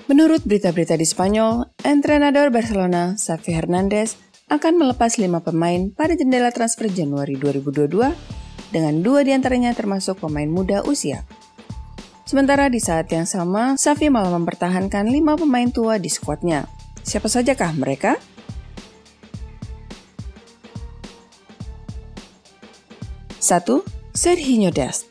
Menurut berita-berita di Spanyol, entrenador Barcelona, Xavi Hernandez, akan melepas 5 pemain pada jendela transfer Januari 2022, dengan 2 diantaranya termasuk pemain muda usia. Sementara di saat yang sama, Xavi malah mempertahankan 5 pemain tua di skuadnya. Siapa sajakah mereka? Satu, Serginho Dest.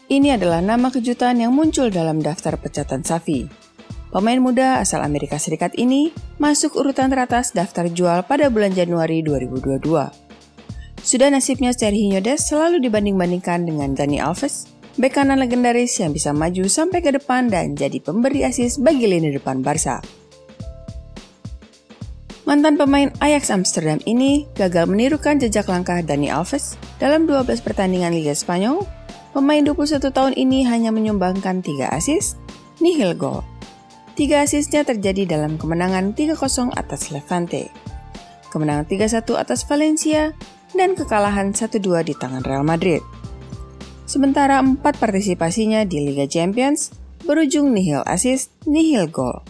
Ini adalah nama kejutan yang muncul dalam daftar pecatan Xavi. Pemain muda asal Amerika Serikat ini masuk urutan teratas daftar jual pada bulan Januari 2022. Sudah nasibnya Serginho Dest selalu dibanding-bandingkan dengan Dani Alves, bek kanan legendaris yang bisa maju sampai ke depan dan jadi pemberi asis bagi lini depan Barca. Mantan pemain Ajax Amsterdam ini gagal menirukan jejak langkah Dani Alves dalam 12 pertandingan Liga Spanyol. Pemain 21 tahun ini hanya menyumbangkan 3 asis, nihil gol. 3 asisnya terjadi dalam kemenangan 3-0 atas Levante, kemenangan 3-1 atas Valencia, dan kekalahan 1-2 di tangan Real Madrid. Sementara 4 partisipasinya di Liga Champions berujung nihil asis, nihil gol.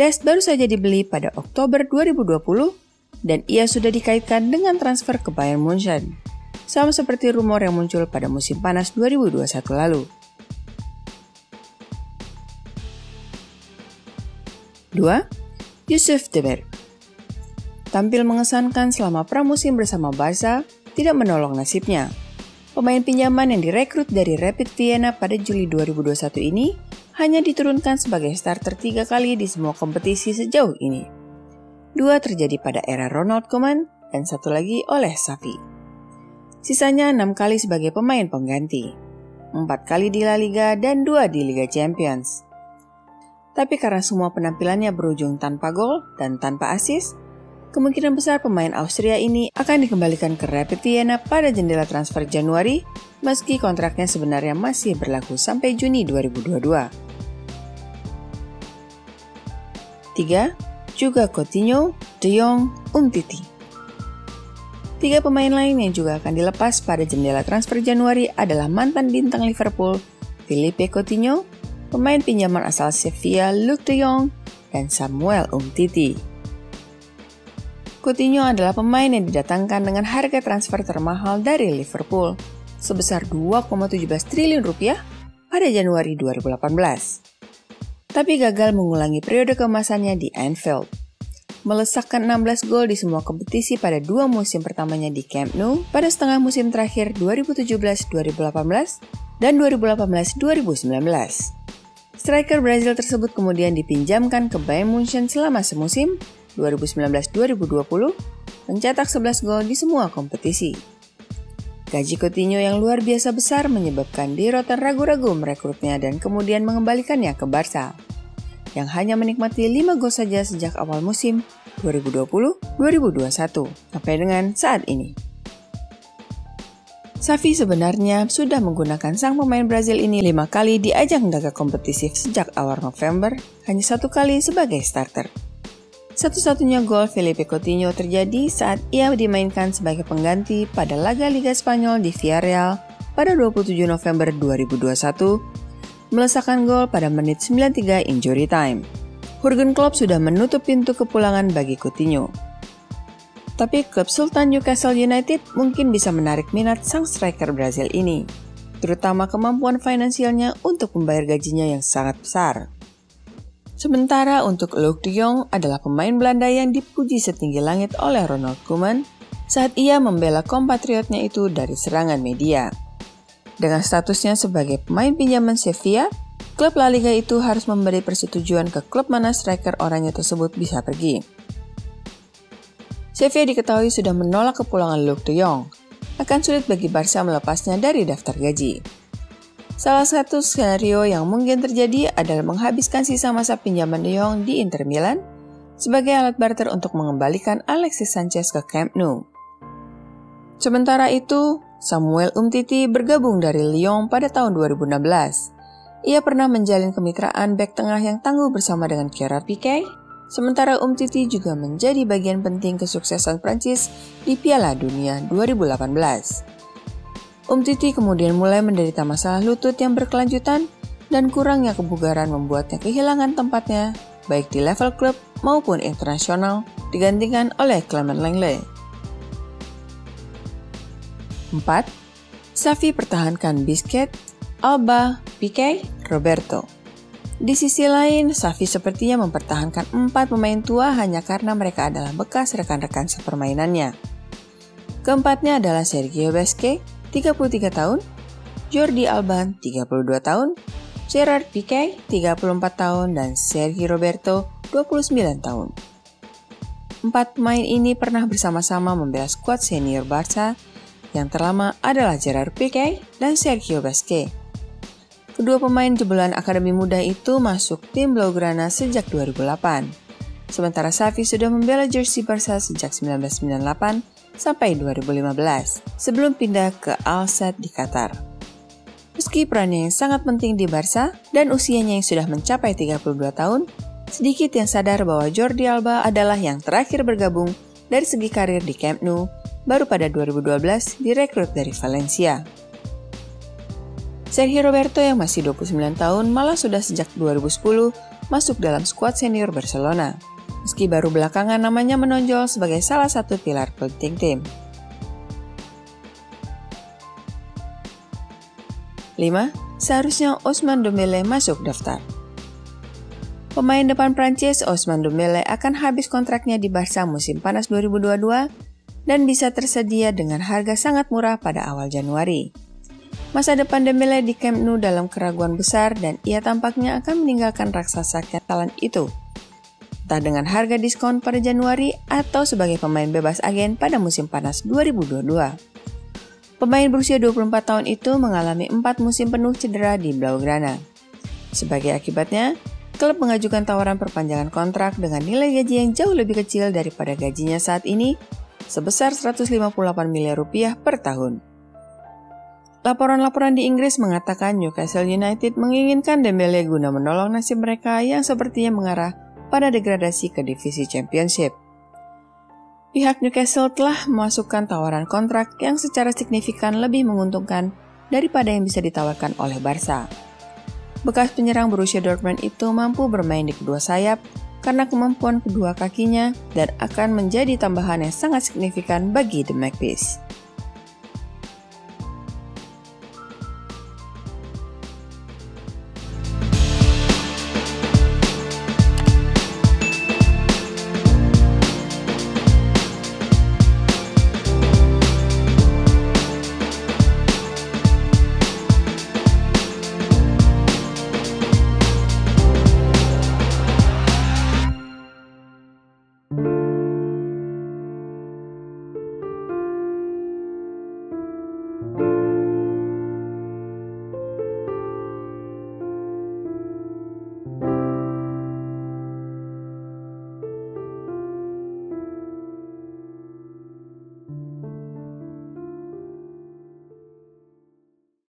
Dest baru saja dibeli pada Oktober 2020 dan ia sudah dikaitkan dengan transfer ke Bayern Munchen, sama seperti rumor yang muncul pada musim panas 2021 lalu. 2. Youssouf Deber. Tampil mengesankan selama pramusim bersama Barca, tidak menolong nasibnya. Pemain pinjaman yang direkrut dari Rapid Vienna pada Juli 2021 ini hanya diturunkan sebagai starter 3 kali di semua kompetisi sejauh ini. 2 terjadi pada era Ronald Koeman dan 1 lagi oleh Xavi. Sisanya 6 kali sebagai pemain pengganti, 4 kali di La Liga dan 2 di Liga Champions. Tapi karena semua penampilannya berujung tanpa gol dan tanpa asis, kemungkinan besar pemain Austria ini akan dikembalikan ke Rapid Vienna pada jendela transfer Januari, meski kontraknya sebenarnya masih berlaku sampai Juni 2022. 3. Juga Coutinho, De Jong, Umtiti. 3 pemain lain yang juga akan dilepas pada jendela transfer Januari adalah mantan bintang Liverpool, Philippe Coutinho, pemain pinjaman asal Sevilla Luuk De Jong, dan Samuel Umtiti. Coutinho adalah pemain yang didatangkan dengan harga transfer termahal dari Liverpool, sebesar 2,17 triliun rupiah pada Januari 2018. Tapi gagal mengulangi periode keemasannya di Anfield. Melesakkan 16 gol di semua kompetisi pada 2 musim pertamanya di Camp Nou pada setengah musim terakhir 2017-2018 dan 2018-2019. Striker Brazil tersebut kemudian dipinjamkan ke Bayern Munchen selama semusim 2019-2020, mencetak 11 gol di semua kompetisi. Gaji Coutinho yang luar biasa besar menyebabkan Di Roten ragu-ragu merekrutnya dan kemudian mengembalikannya ke Barca, yang hanya menikmati 5 gol saja sejak awal musim 2020-2021 sampai dengan saat ini. Xavi sebenarnya sudah menggunakan sang pemain Brazil ini 5 kali di ajang laga kompetitif sejak awal November, hanya 1 kali sebagai starter. Satu-satunya gol Philippe Coutinho terjadi saat ia dimainkan sebagai pengganti pada laga Liga Spanyol di Villarreal pada 27 November 2021, melesakkan gol pada menit 93 injury time. Jurgen Klopp sudah menutup pintu kepulangan bagi Coutinho. Tapi klub Sultan Newcastle United mungkin bisa menarik minat sang striker Brazil ini, terutama kemampuan finansialnya untuk membayar gajinya yang sangat besar. Sementara untuk Luuk De Jong adalah pemain Belanda yang dipuji setinggi langit oleh Ronald Koeman saat ia membela kompatriotnya itu dari serangan media. Dengan statusnya sebagai pemain pinjaman Sevilla, klub La Liga itu harus memberi persetujuan ke klub mana striker oranye tersebut bisa pergi. Sevilla diketahui sudah menolak kepulangan Luuk De Jong. Akan sulit bagi Barca melepasnya dari daftar gaji. Salah satu skenario yang mungkin terjadi adalah menghabiskan sisa masa pinjaman De Jong di Inter Milan sebagai alat barter untuk mengembalikan Alexis Sanchez ke Camp Nou. Sementara itu, Samuel Umtiti bergabung dari Lyon pada tahun 2016. Ia pernah menjalin kemitraan bek tengah yang tangguh bersama dengan Gerard Piqué, sementara Umtiti juga menjadi bagian penting kesuksesan Prancis di Piala Dunia 2018. Umtiti kemudian mulai menderita masalah lutut yang berkelanjutan dan kurangnya kebugaran membuatnya kehilangan tempatnya, baik di level klub maupun internasional, digantikan oleh Clement Lenglet. 4. Xavi pertahankan Busquets, Alba, Piqué, Roberto. Di sisi lain, Xavi sepertinya mempertahankan 4 pemain tua hanya karena mereka adalah bekas rekan-rekan sepermainannya. Keempatnya adalah Sergio Busquets, 33 tahun, Jordi Alba, 32 tahun, Gerard Piqué, 34 tahun, dan Sergi Roberto, 29 tahun. 4 pemain ini pernah bersama-sama membela skuad senior Barca. Yang terlama adalah Gerard Piqué dan Sergio Busquets. Kedua pemain jebolan akademi muda itu masuk tim Blaugrana sejak 2008. Sementara Xavi sudah membela jersey Barca sejak 1998 sampai 2015, sebelum pindah ke Al Sadd di Qatar. Meski perannya yang sangat penting di Barca dan usianya yang sudah mencapai 32 tahun, sedikit yang sadar bahwa Jordi Alba adalah yang terakhir bergabung dari segi karir di Camp Nou, baru pada 2012 direkrut dari Valencia. Sergio Roberto yang masih 29 tahun malah sudah sejak 2010 masuk dalam skuad senior Barcelona, meski baru belakangan namanya menonjol sebagai salah satu pilar penting tim. 5. Seharusnya Ousmane Dembélé masuk daftar. Pemain depan Prancis Ousmane Dembélé akan habis kontraknya di Barca musim panas 2022 dan bisa tersedia dengan harga sangat murah pada awal Januari. Masa depan Dembélé di Camp Nou dalam keraguan besar dan ia tampaknya akan meninggalkan raksasa Catalan itu, entah dengan harga diskon pada Januari atau sebagai pemain bebas agen pada musim panas 2022. Pemain berusia 24 tahun itu mengalami 4 musim penuh cedera di Blaugrana. Sebagai akibatnya, klub mengajukan tawaran perpanjangan kontrak dengan nilai gaji yang jauh lebih kecil daripada gajinya saat ini, sebesar 158 miliar rupiah per tahun. Laporan-laporan di Inggris mengatakan Newcastle United menginginkan Dembélé guna menolong nasib mereka yang sepertinya mengarah pada degradasi ke divisi Championship. Pihak Newcastle telah memasukkan tawaran kontrak yang secara signifikan lebih menguntungkan daripada yang bisa ditawarkan oleh Barca. Bekas penyerang Borussia Dortmund itu mampu bermain di kedua sayap karena kemampuan kedua kakinya dan akan menjadi tambahan yang sangat signifikan bagi The Magpies.